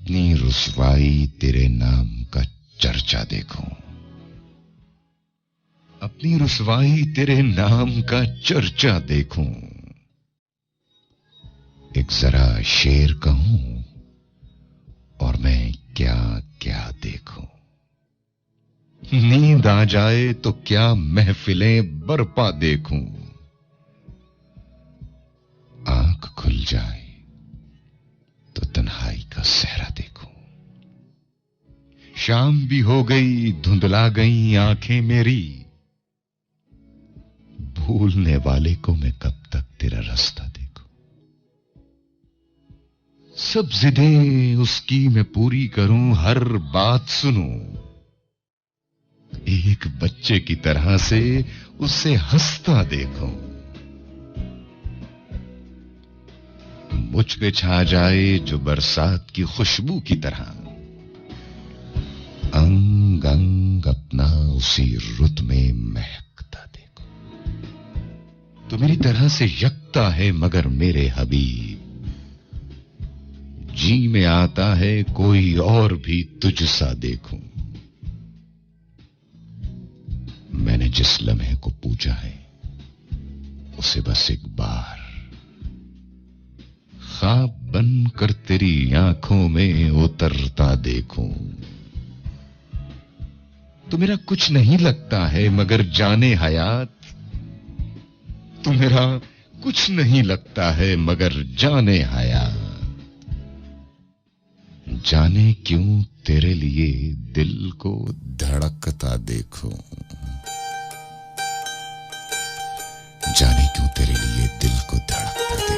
अपनी रुसवाई तेरे नाम का चर्चा देखूं, अपनी रुसवाई तेरे नाम का चर्चा देखूं। एक जरा शेर कहूं और मैं क्या क्या देखूं। नींद आ जाए तो क्या महफिलें बरपा देखूं। आंख खुल जाए तो तन्हाई का सहरा देखूं। शाम भी हो गई, धुंधला गई आंखें मेरी। भूलने वाले को मैं कब तक तेरा रास्ता देखूं। सब जिदें उसकी मैं पूरी करूं, हर बात सुनूं। एक बच्चे की तरह से उससे हंसता देखूं। मुझ पे छा जाए जो बरसात की खुशबू की तरह, अंग अंग अपना उसी रुत में महकता देखो। तो मेरी तरह से यकता है मगर मेरे हबीब, जी में आता है कोई और भी तुझसा देखूं। मैंने जिस लम्हे को पूजा है उसे बस एक बार ख्वाब बनकर तेरी आंखों में उतरता देखूं। तो मेरा कुछ नहीं लगता है मगर जाने हयात, तो मेरा कुछ नहीं लगता है मगर जाने हयात। जाने क्यों तेरे लिए दिल को धड़कता देखूं। जाने क्यों तेरे लिए दिल को धड़कता देखूं।